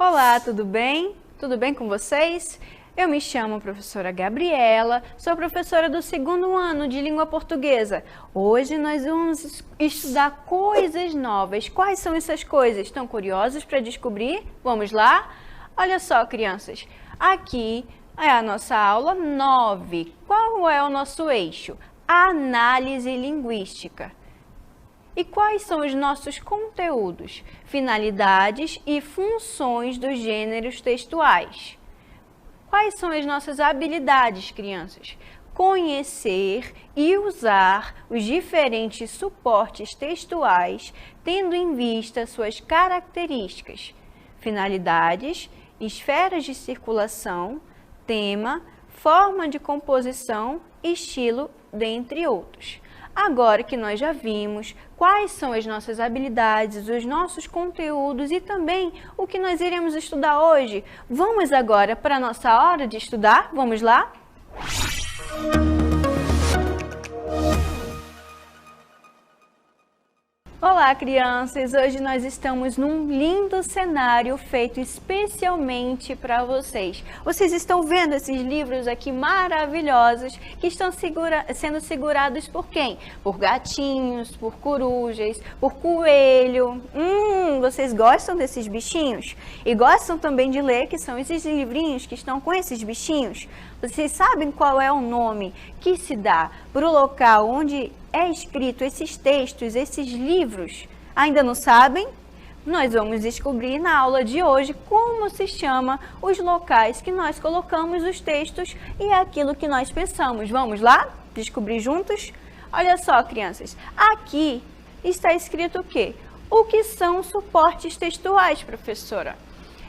Olá, tudo bem? Tudo bem com vocês? Eu me chamo professora Gabriela, sou professora do 2º ano de língua portuguesa. Hoje nós vamos estudar coisas novas. Quais são essas coisas? Estão curiosos para descobrir? Vamos lá? Olha só, crianças, aqui é a nossa aula 9. Qual é o nosso eixo? Análise linguística. E quais são os nossos conteúdos? Finalidades e funções dos gêneros textuais. Quais são as nossas habilidades, crianças? Conhecer e usar os diferentes suportes textuais, tendo em vista suas características, finalidades, esferas de circulação, tema, forma de composição, estilo, dentre outros. Agora que nós já vimos quais são as nossas habilidades, os nossos conteúdos e também o que nós iremos estudar hoje, vamos agora para a nossa hora de estudar? Vamos lá? Olá, crianças! Hoje nós estamos num lindo cenário feito especialmente para vocês. Vocês estão vendo esses livros aqui maravilhosos que estão sendo segurados por quem? Por gatinhos, por corujas, por coelho. Vocês gostam desses bichinhos? E gostam também de ler, que são esses livrinhos que estão com esses bichinhos? Vocês sabem qual é o nome que se dá para o local onde é escrito esses textos, esses livros? Ainda não sabem? Nós vamos descobrir na aula de hoje como se chama os locais que nós colocamos os textos e aquilo que nós pensamos. Vamos lá? Descobrir juntos? Olha só, crianças, aqui está escrito o quê? O que são suportes textuais, professora?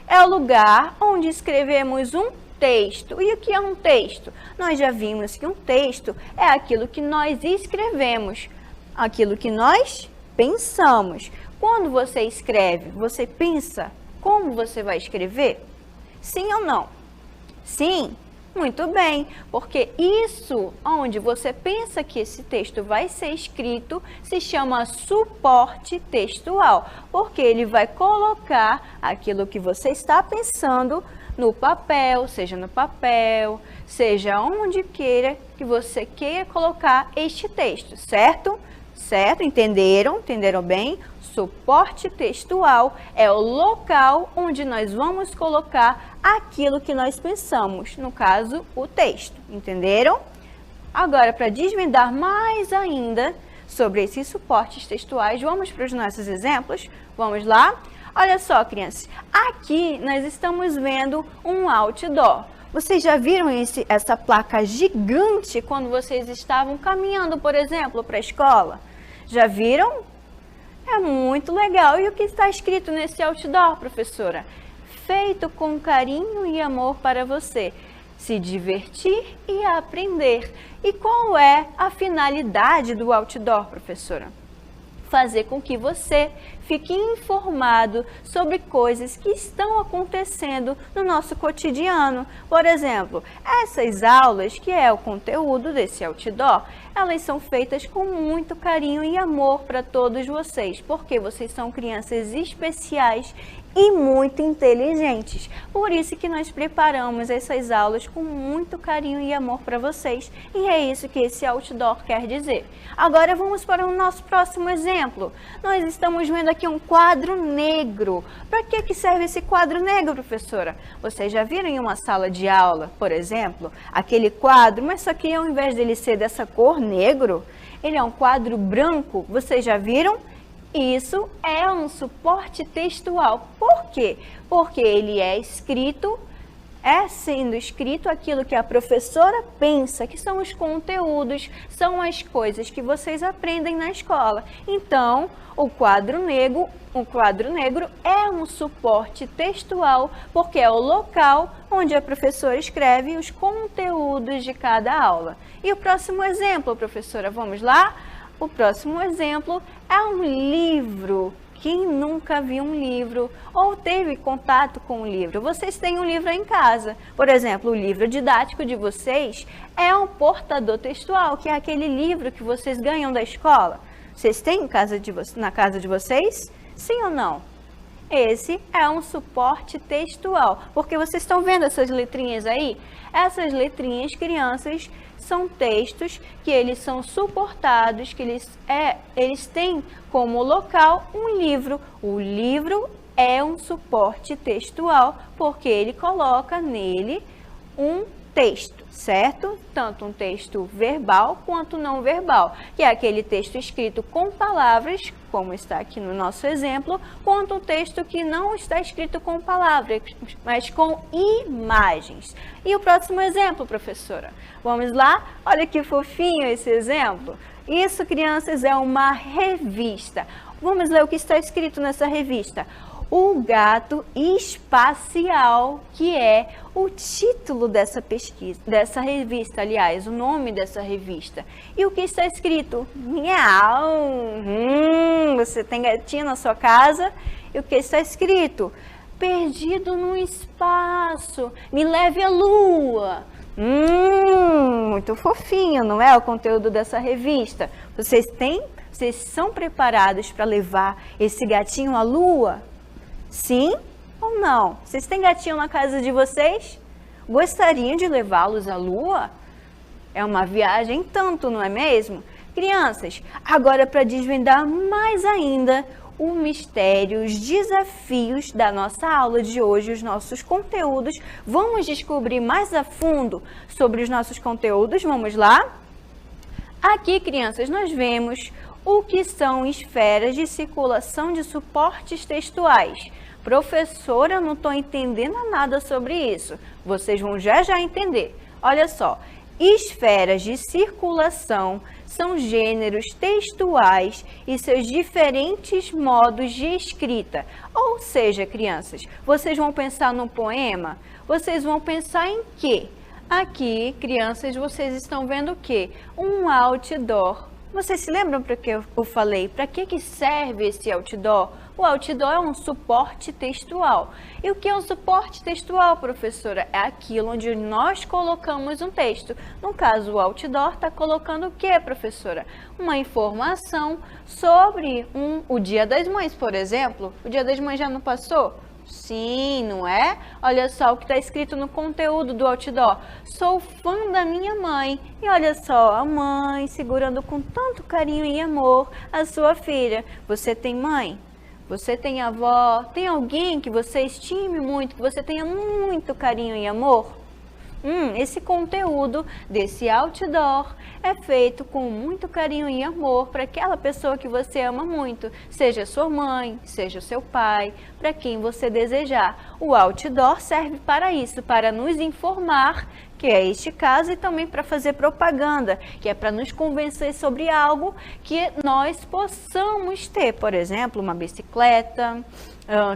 É o lugar onde escrevemos um texto. E o que é um texto? Nós já vimos que um texto é aquilo que nós escrevemos, aquilo que nós pensamos. Quando você escreve, você pensa como você vai escrever? Sim ou não? Sim? Muito bem, porque isso onde você pensa que esse texto vai ser escrito se chama suporte textual, porque ele vai colocar aquilo que você está pensando no papel, seja onde queira que você queira colocar este texto, certo? Certo? Entenderam? Entenderam bem? Suporte textual é o local onde nós vamos colocar aquilo que nós pensamos, no caso, o texto. Entenderam? Agora, para desvendar mais ainda sobre esses suportes textuais, vamos para os nossos exemplos? Vamos lá? Olha só, crianças, aqui nós estamos vendo um outdoor. Vocês já viram essa placa gigante quando vocês estavam caminhando, por exemplo, para a escola? Já viram? É muito legal. E o que está escrito nesse outdoor, professora? Feito com carinho e amor para você, se divertir e aprender. E qual é a finalidade do outdoor, professora? Fazer com que você fique informado sobre coisas que estão acontecendo no nosso cotidiano. Por exemplo, essas aulas, que é o conteúdo desse outdoor, elas são feitas com muito carinho e amor para todos vocês, porque vocês são crianças especiais e muito inteligentes. Por isso que nós preparamos essas aulas com muito carinho e amor para vocês. E é isso que esse outdoor quer dizer. Agora vamos para o nosso próximo exemplo. Nós estamos vendo aqui um quadro negro. Para que serve esse quadro negro, professora? Vocês já viram em uma sala de aula, por exemplo, aquele quadro, mas só que ao invés dele ser dessa cor negro, ele é um quadro branco. Vocês já viram? Isso é um suporte textual. Por quê? Porque ele é sendo escrito aquilo que a professora pensa, que são os conteúdos, são as coisas que vocês aprendem na escola. Então, o quadro negro é um suporte textual, porque é o local onde a professora escreve os conteúdos de cada aula. E o próximo exemplo, professora, vamos lá? O próximo exemplo é um livro. Quem nunca viu um livro ou teve contato com um livro? Vocês têm um livro em casa. Por exemplo, o livro didático de vocês é um portador textual, que é aquele livro que vocês ganham da escola. Vocês têm na casa de vocês? Sim ou não? Esse é um suporte textual, porque vocês estão vendo essas letrinhas aí? Essas letrinhas, crianças, são textos que eles são suportados, que eles têm como local um livro. O livro é um suporte textual, porque ele coloca nele um texto, certo? Tanto um texto verbal quanto não verbal, que é aquele texto escrito com palavras, como está aqui no nosso exemplo, quanto um texto que não está escrito com palavras, mas com imagens. E o próximo exemplo, professora? Vamos lá? Olha que fofinho esse exemplo. Isso, crianças, é uma revista. Vamos ler o que está escrito nessa revista. O Gato Espacial, que é o título dessa pesquisa, dessa revista, aliás, o nome dessa revista. E o que está escrito? Miau! Você tem gatinho na sua casa? E o que está escrito? Perdido no espaço, me leve à lua. Muito fofinho, não é? O conteúdo dessa revista. Vocês são preparados para levar esse gatinho à lua? Sim ou não? Vocês têm gatinho na casa de vocês? Gostariam de levá-los à lua? É uma viagem tanto, não é mesmo? Crianças, agora para desvendar mais ainda o mistério, os desafios da nossa aula de hoje, os nossos conteúdos, vamos descobrir mais a fundo sobre os nossos conteúdos, vamos lá? Aqui, crianças, nós vemos o que são esferas de circulação de suportes textuais. Professora, eu não estou entendendo nada sobre isso. Vocês vão já entender. Olha só, esferas de circulação são gêneros textuais e seus diferentes modos de escrita. Ou seja, crianças, vocês vão pensar no poema? Vocês vão pensar em quê? Aqui, crianças, vocês estão vendo o quê? Um outdoor. Vocês se lembram para que eu falei? Para que serve esse outdoor? O outdoor é um suporte textual. E o que é um suporte textual, professora? É aquilo onde nós colocamos um texto. No caso, o outdoor está colocando o que, professora? Uma informação sobre o Dia das Mães, por exemplo. O Dia das Mães já não passou? Sim, não é? Olha só o que está escrito no conteúdo do outdoor. Sou fã da minha mãe. E olha só, a mãe segurando com tanto carinho e amor a sua filha. Você tem mãe? Você tem avó? Tem alguém que você estime muito, que você tenha muito carinho e amor? Esse conteúdo desse outdoor é feito com muito carinho e amor para aquela pessoa que você ama muito, seja sua mãe, seja seu pai, para quem você desejar. O outdoor serve para isso, para nos informar, que é este caso, e também para fazer propaganda, que é para nos convencer sobre algo que nós possamos ter, por exemplo, uma bicicleta,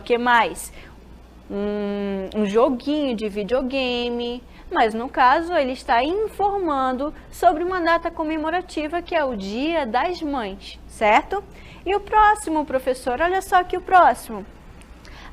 que mais? Um joguinho de videogame, mas no caso ele está informando sobre uma data comemorativa que é o Dia das Mães, certo? E o próximo, professor, olha só aqui o próximo.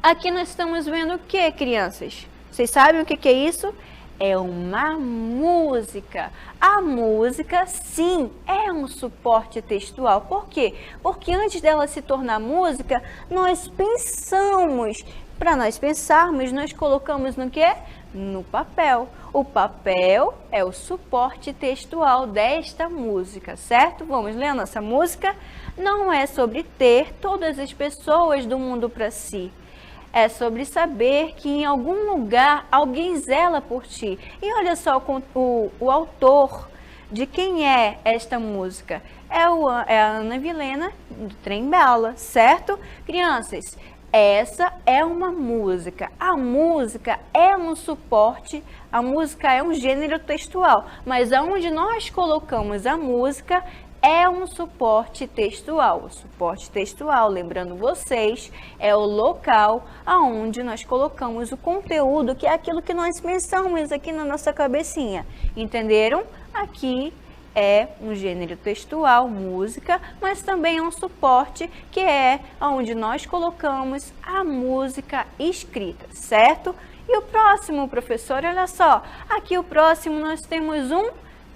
Aqui nós estamos vendo o que, crianças? Vocês sabem o que é isso? É uma música. A música, sim, é um suporte textual. Por quê? Porque antes dela se tornar música, nós pensamos. Para nós pensarmos, nós colocamos no quê? No papel. O papel é o suporte textual desta música, certo? Vamos ler a nossa música? Não é sobre ter todas as pessoas do mundo para si. É sobre saber que em algum lugar alguém zela por ti. E olha só o autor de quem é esta música. É a Ana Vilhena, do Trem Bala, certo? Crianças, essa é uma música. A música é um suporte, a música é um gênero textual, mas aonde nós colocamos a música é um suporte textual. O suporte textual, lembrando vocês, é o local aonde nós colocamos o conteúdo, que é aquilo que nós pensamos aqui na nossa cabecinha. Entenderam? Aqui é um gênero textual, música, mas também é um suporte que é onde nós colocamos a música escrita, certo? E o próximo, professor, olha só, aqui o próximo nós temos um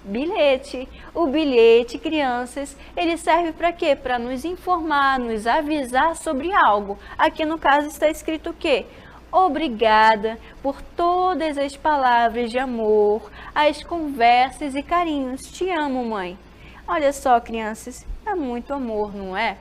Bilhete. O bilhete, crianças, ele serve para quê? Para nos informar, nos avisar sobre algo. Aqui no caso está escrito o quê? Obrigada por todas as palavras de amor, as conversas e carinhos. Te amo, mãe. Olha só, crianças, é muito amor, não é?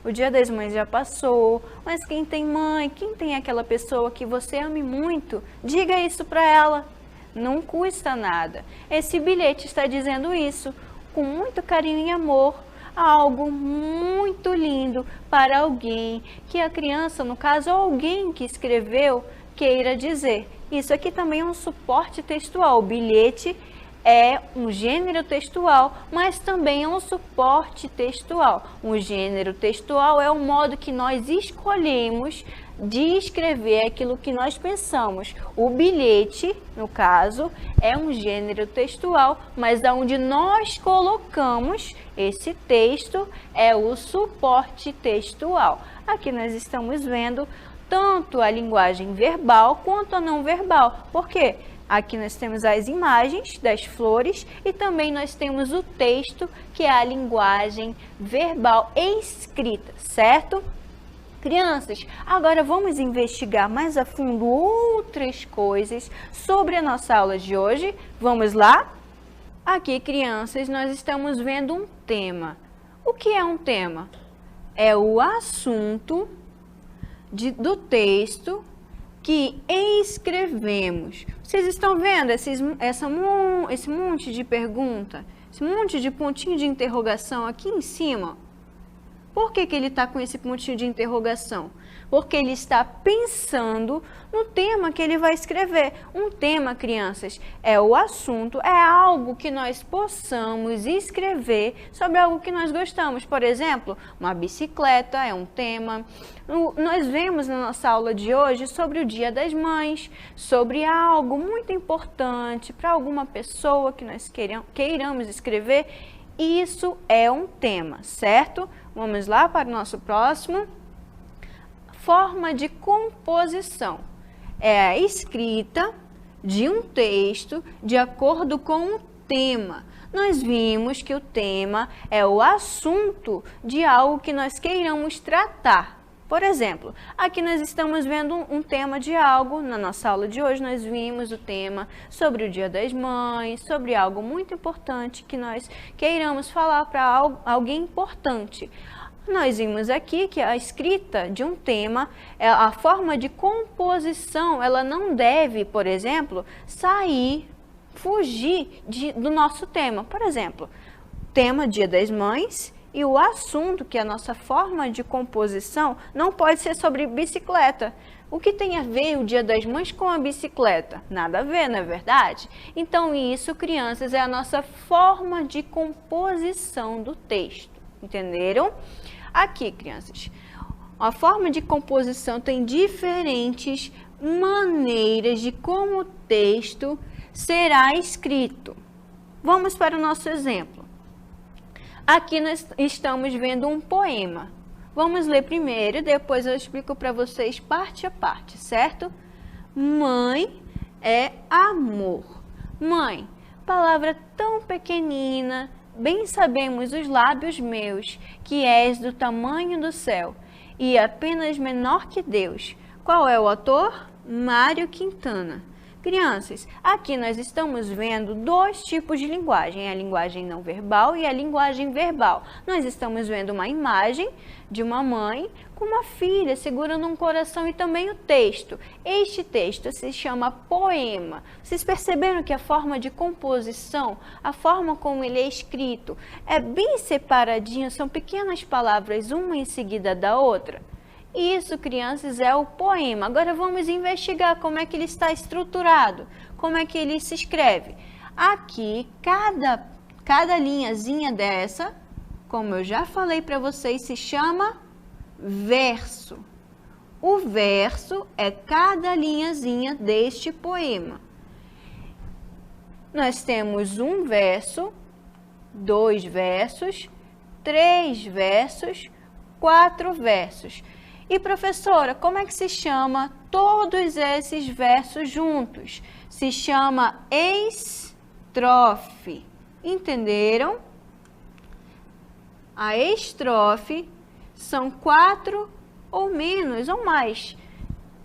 O Dia das Mães já passou, mas quem tem mãe, quem tem aquela pessoa que você ame muito, diga isso para ela. Não custa nada. Esse bilhete está dizendo isso, com muito carinho e amor, algo muito lindo para alguém que a criança, no caso, alguém que escreveu, queira dizer. Isso aqui também é um suporte textual. O bilhete é um gênero textual, mas também é um suporte textual. Um gênero textual é o modo que nós escolhemos de escrever aquilo que nós pensamos. O bilhete, no caso, é um gênero textual, mas aonde nós colocamos esse texto é o suporte textual. Aqui nós estamos vendo tanto a linguagem verbal quanto a não verbal. Por quê? Aqui nós temos as imagens das flores e também nós temos o texto, que é a linguagem verbal escrita, certo? Crianças, agora vamos investigar mais a fundo outras coisas sobre a nossa aula de hoje. Vamos lá? Aqui, crianças, nós estamos vendo um tema. O que é um tema? É o assunto do texto que escrevemos. Vocês estão vendo esse monte de pergunta? Esse monte de pontinho de interrogação aqui em cima? Por que ele está com esse pontinho de interrogação? Porque ele está pensando no tema que ele vai escrever. Um tema, crianças, é o assunto, é algo que nós possamos escrever sobre algo que nós gostamos. Por exemplo, uma bicicleta é um tema. Nós vemos na nossa aula de hoje sobre o Dia das Mães, sobre algo muito importante para alguma pessoa que nós queiramos escrever. Isso é um tema, certo? Vamos lá para o nosso próximo. Forma de composição. É a escrita de um texto de acordo com o tema. Nós vimos que o tema é o assunto de algo que nós queiramos tratar. Por exemplo, aqui nós estamos vendo um tema de algo, na nossa aula de hoje nós vimos o tema sobre o Dia das Mães, sobre algo muito importante que nós queiramos falar para alguém importante. Nós vimos aqui que a escrita de um tema, a forma de composição, ela não deve, por exemplo, fugir do nosso tema. Por exemplo, tema Dia das Mães. E o assunto, que é a nossa forma de composição, não pode ser sobre bicicleta. O que tem a ver o Dia das Mães com a bicicleta? Nada a ver, não é verdade? Então, isso, crianças, é a nossa forma de composição do texto. Entenderam? Aqui, crianças, a forma de composição tem diferentes maneiras de como o texto será escrito. Vamos para o nosso exemplo. Aqui nós estamos vendo um poema. Vamos ler primeiro, depois eu explico para vocês parte a parte, certo? Mãe é amor. Mãe, palavra tão pequenina, bem sabemos os lábios meus, que és do tamanho do céu, e apenas menor que Deus. Qual é o autor? Mário Quintana. Crianças, aqui nós estamos vendo dois tipos de linguagem, a linguagem não verbal e a linguagem verbal. Nós estamos vendo uma imagem de uma mãe com uma filha segurando um coração e também o texto. Este texto se chama poema. Vocês perceberam que a forma de composição, a forma como ele é escrito, é bem separadinho, são pequenas palavras, uma em seguida da outra? Isso, crianças, é o poema. Agora vamos investigar como é que ele está estruturado, como é que ele se escreve. Aqui, cada linhazinha dessa, como eu já falei para vocês, se chama verso. O verso é cada linhazinha deste poema. Nós temos um verso, 2 versos, 3 versos, 4 versos. E professora, como é que se chama todos esses versos juntos? Se chama estrofe. Entenderam? A estrofe são 4 ou menos ou mais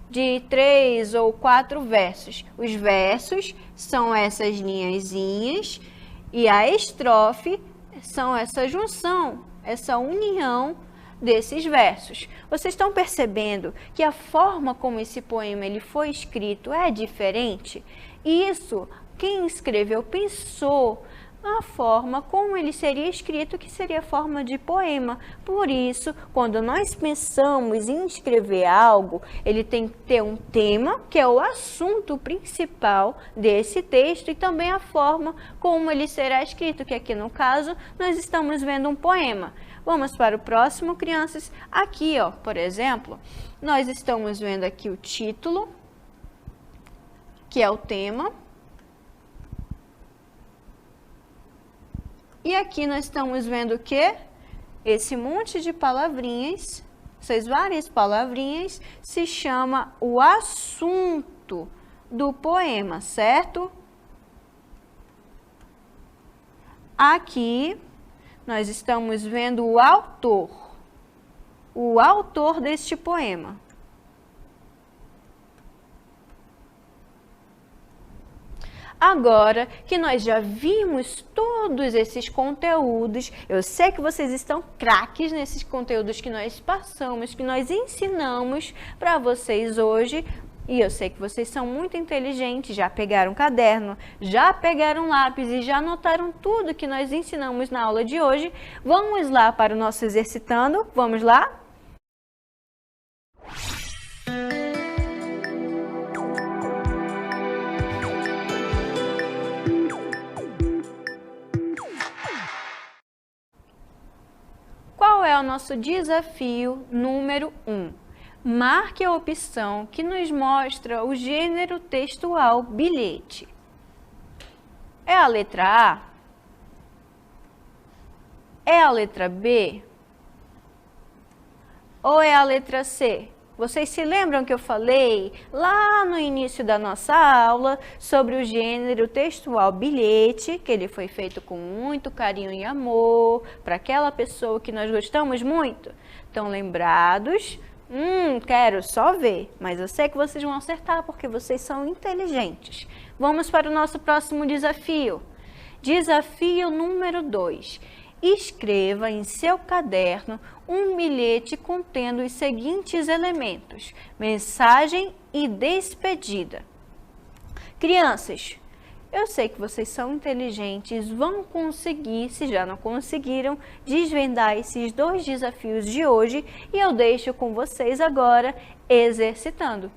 de 3 ou 4 versos. Os versos são essas linhazinhas e a estrofe são essa junção, essa união desses versos. Vocês estão percebendo que a forma como esse poema ele foi escrito é diferente? Isso, quem escreveu pensou a forma como ele seria escrito, que seria a forma de poema. Por isso, quando nós pensamos em escrever algo, ele tem que ter um tema, que é o assunto principal desse texto, e também a forma como ele será escrito, que aqui no caso, nós estamos vendo um poema. Vamos para o próximo, crianças. Aqui, ó, por exemplo, nós estamos vendo aqui o título, que é o tema. E aqui nós estamos vendo o quê? Esse monte de palavrinhas, essas várias palavrinhas, se chama o assunto do poema, certo? Aqui nós estamos vendo o autor deste poema. Agora que nós já vimos todos esses conteúdos, eu sei que vocês estão craques nesses conteúdos que nós passamos, que nós ensinamos para vocês hoje, e eu sei que vocês são muito inteligentes, já pegaram caderno, já pegaram lápis e já anotaram tudo que nós ensinamos na aula de hoje. Vamos lá para o nosso exercitando? Vamos lá? Qual é o nosso desafio número 1? Marque a opção que nos mostra o gênero textual bilhete. É a letra A? É a letra B? Ou é a letra C? Vocês se lembram que eu falei lá no início da nossa aula sobre o gênero textual bilhete, que ele foi feito com muito carinho e amor para aquela pessoa que nós gostamos muito? Estão lembrados? Quero só ver, mas eu sei que vocês vão acertar porque vocês são inteligentes. Vamos para o nosso próximo desafio. Desafio número 2. Escreva em seu caderno um bilhete contendo os seguintes elementos: mensagem e despedida. Crianças, eu sei que vocês são inteligentes, vão conseguir, se já não conseguiram, desvendar esses 2 desafios de hoje e eu deixo com vocês agora exercitando.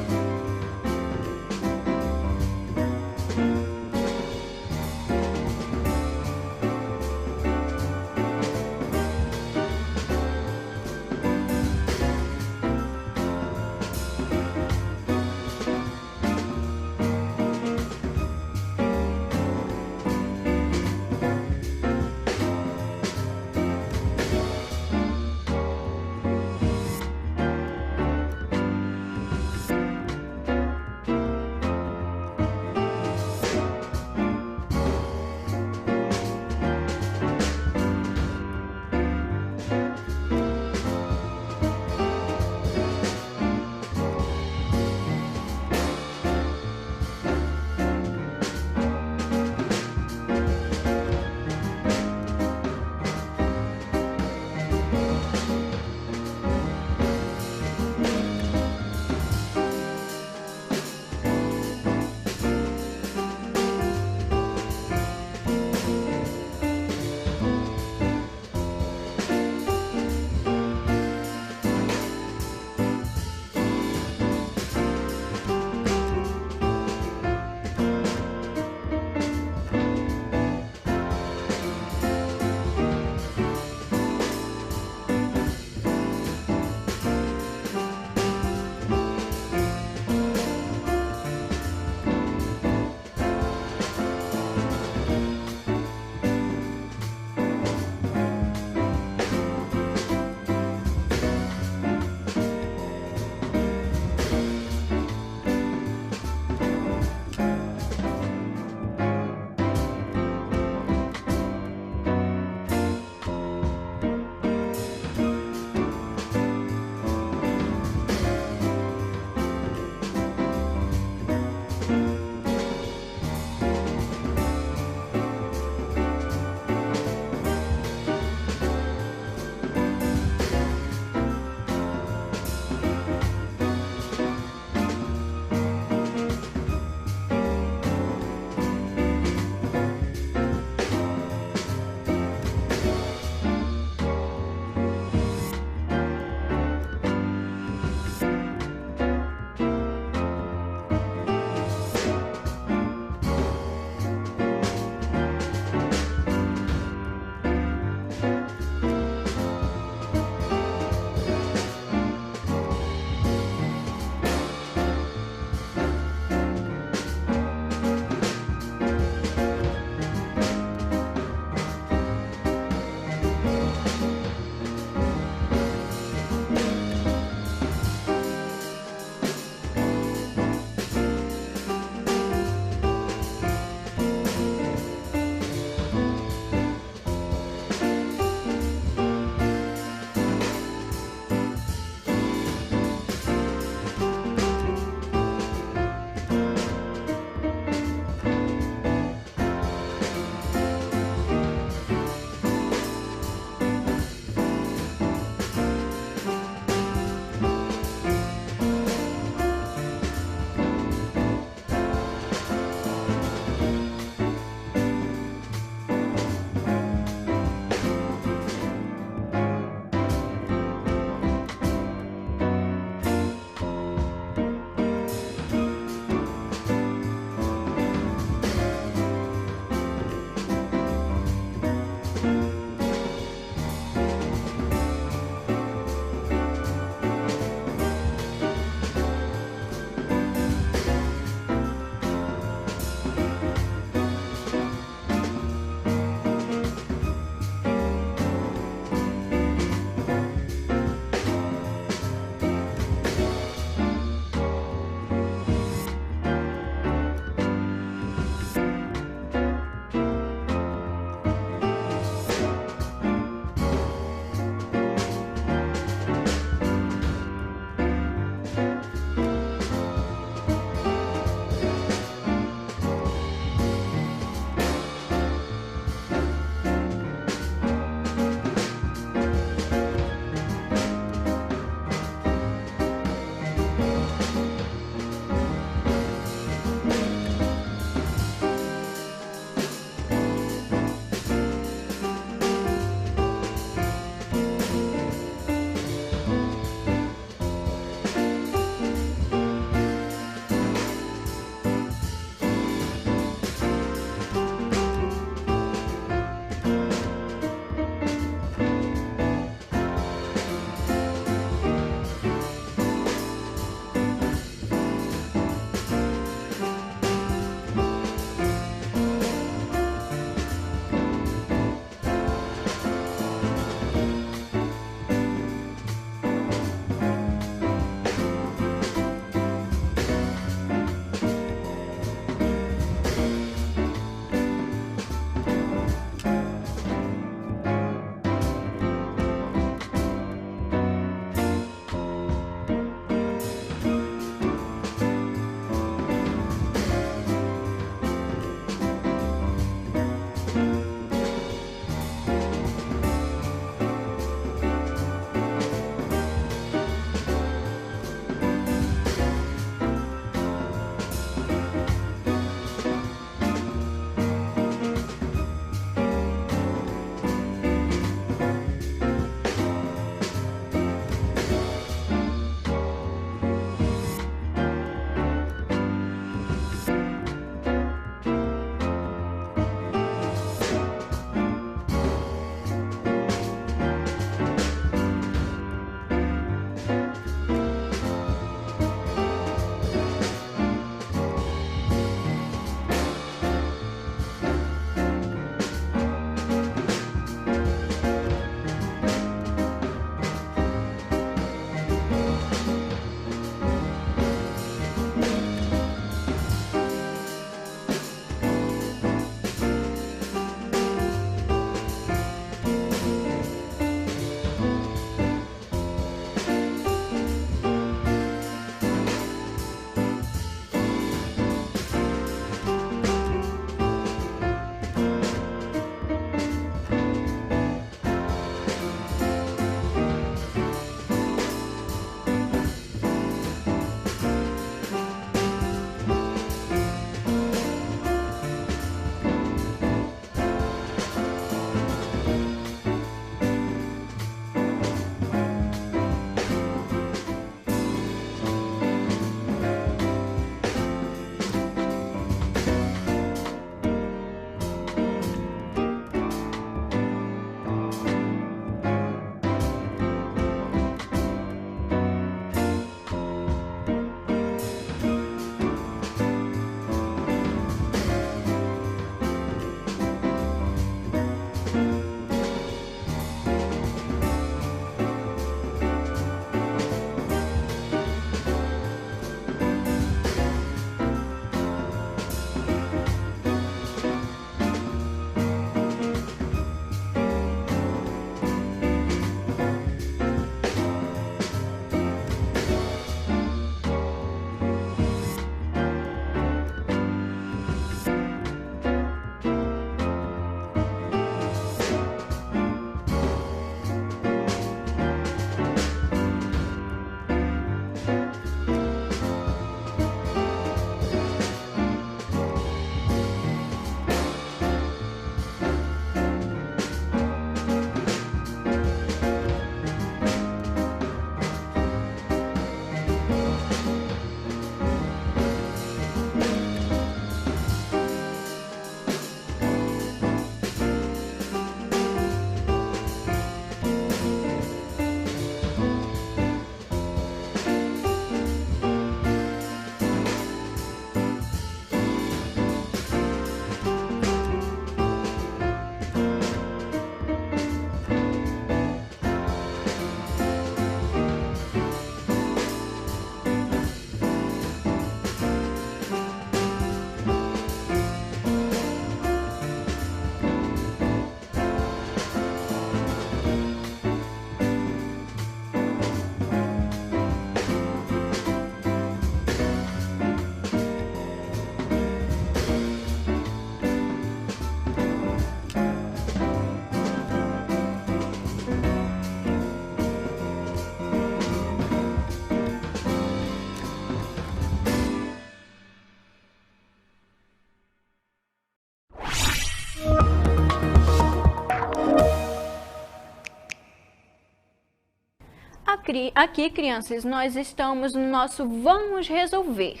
Aqui, crianças, nós estamos no nosso Vamos Resolver.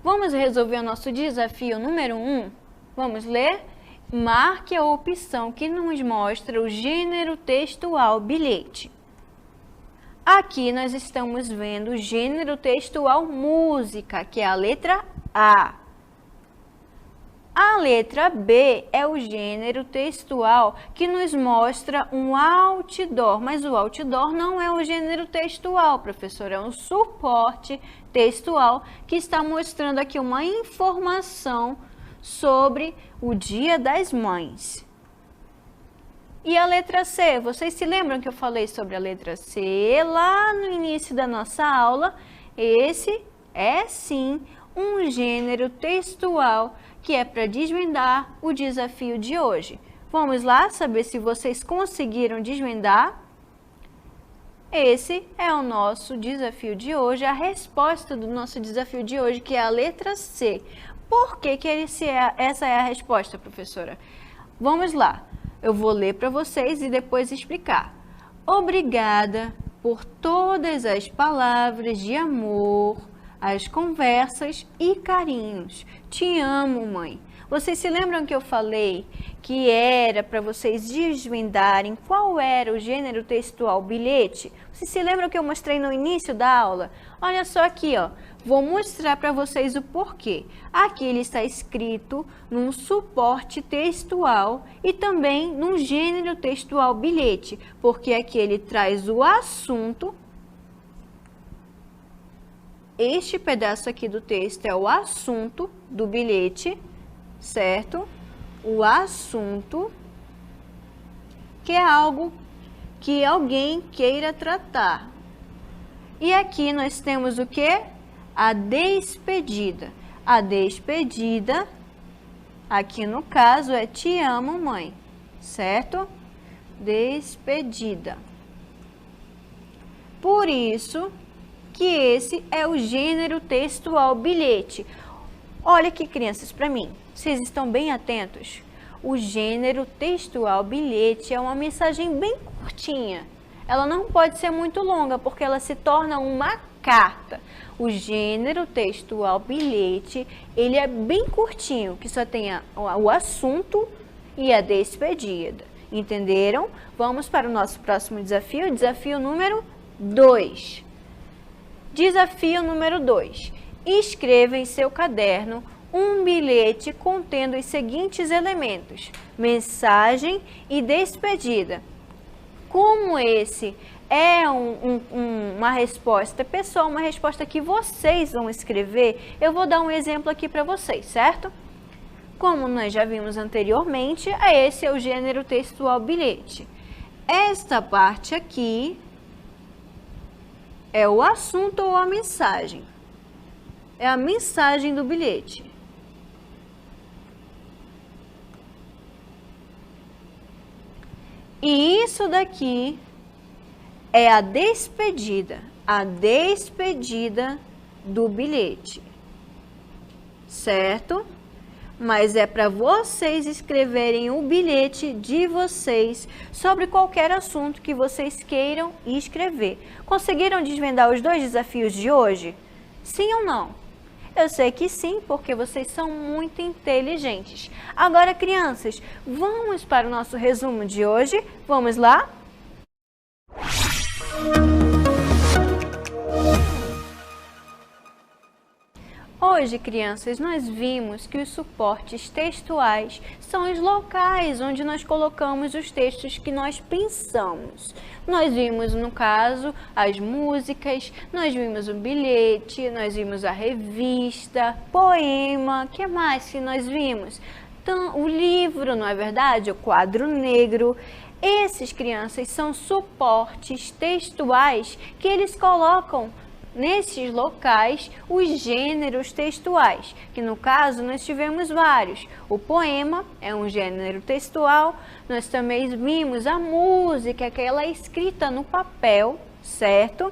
Vamos resolver o nosso desafio número 1? Vamos ler? Marque a opção que nos mostra o gênero textual bilhete. Aqui nós estamos vendo o gênero textual música, que é a letra A. A letra B é o gênero textual que nos mostra um outdoor, mas o outdoor não é o gênero textual, professor, é um suporte textual que está mostrando aqui uma informação sobre o Dia das Mães. E a letra C, vocês se lembram que eu falei sobre a letra C lá no início da nossa aula? Esse é sim um gênero textual que é para desvendar o desafio de hoje. Vamos lá saber se vocês conseguiram desvendar? Esse é o nosso desafio de hoje, a resposta do nosso desafio de hoje, que é a letra C. Por que essa é a resposta, professora? Vamos lá, eu vou ler para vocês e depois explicar. Obrigada por todas as palavras de amor, as conversas e carinhos. Te amo, mãe. Vocês se lembram que eu falei que era para vocês desvendarem qual era o gênero textual bilhete? Vocês se lembram que eu mostrei no início da aula? Olha só aqui, ó. Vou mostrar para vocês o porquê. Aqui ele está escrito num suporte textual e também num gênero textual bilhete, porque aqui ele traz o assunto. Este pedaço aqui do texto é o assunto do bilhete, certo? O assunto, que é algo que alguém queira tratar. E aqui nós temos o quê? A despedida. A despedida, aqui no caso, é te amo, mãe, certo? Despedida. Por isso que esse é o gênero textual bilhete. Olha aqui, crianças, para mim. Vocês estão bem atentos? O gênero textual bilhete é uma mensagem bem curtinha. Ela não pode ser muito longa, porque ela se torna uma carta. O gênero textual bilhete, ele é bem curtinho, que só tem o assunto e a despedida. Entenderam? Vamos para o nosso próximo desafio, desafio número 2. Desafio número 2. Escreva em seu caderno um bilhete contendo os seguintes elementos: mensagem e despedida. Como esse é uma resposta pessoal, uma resposta que vocês vão escrever, eu vou dar um exemplo aqui para vocês, certo? Como nós já vimos anteriormente, esse é o gênero textual bilhete. Esta parte aqui é o assunto ou a mensagem. É a mensagem do bilhete. E isso daqui é a despedida do bilhete, certo? Mas é para vocês escreverem o bilhete de vocês sobre qualquer assunto que vocês queiram escrever. Conseguiram desvendar os 2 desafios de hoje? Sim ou não? Eu sei que sim, porque vocês são muito inteligentes. Agora, crianças, vamos para o nosso resumo de hoje? Vamos lá? Hoje, crianças, nós vimos que os suportes textuais são os locais onde nós colocamos os textos que nós pensamos. Nós vimos, no caso, as músicas, nós vimos o bilhete, nós vimos a revista, poema, o que mais que nós vimos? Então, o livro, não é verdade? O quadro negro. Esses, crianças, são suportes textuais que eles colocam nesses locais os gêneros textuais, que no caso nós tivemos vários. O poema é um gênero textual, nós também vimos a música, que ela é escrita no papel, certo?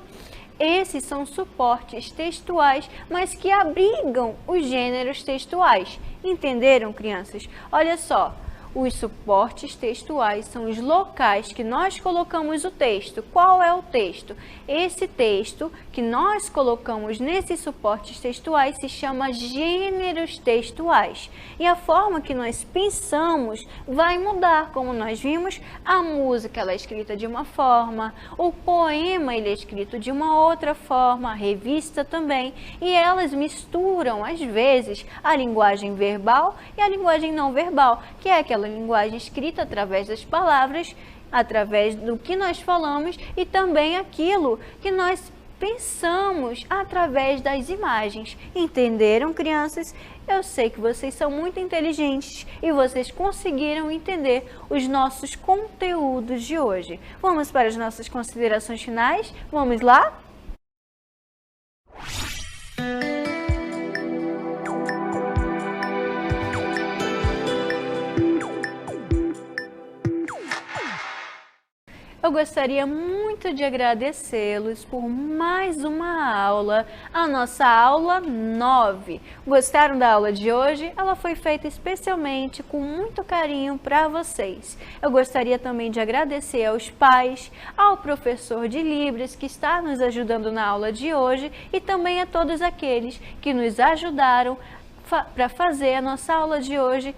Esses são suportes textuais, mas que abrigam os gêneros textuais. Entenderam, crianças? Olha só, Os suportes textuais são os locais que nós colocamos o texto. Qual é o texto? Esse texto que nós colocamos nesses suportes textuais se chama gêneros textuais. E a forma que nós pensamos vai mudar. Como nós vimos, a música ela é escrita de uma forma, o poema ele é escrito de uma outra forma, a revista também. E elas misturam, às vezes, a linguagem verbal e a linguagem não verbal, que é aquela linguagem escrita através das palavras, através do que nós falamos e também aquilo que nós pensamos através das imagens. Entenderam, crianças? Eu sei que vocês são muito inteligentes e vocês conseguiram entender os nossos conteúdos de hoje. Vamos para as nossas considerações finais? Vamos lá? Eu gostaria muito de agradecê-los por mais uma aula, a nossa aula 9. Gostaram da aula de hoje? Ela foi feita especialmente com muito carinho para vocês. Eu gostaria também de agradecer aos pais, ao professor de Libras que está nos ajudando na aula de hoje e também a todos aqueles que nos ajudaram para fazer a nossa aula de hoje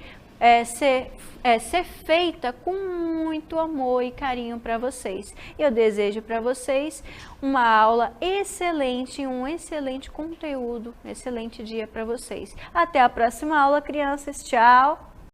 ser feita com muito amor e carinho para vocês. Eu desejo para vocês uma aula excelente, um excelente conteúdo, um excelente dia para vocês. Até a próxima aula, crianças. Tchau!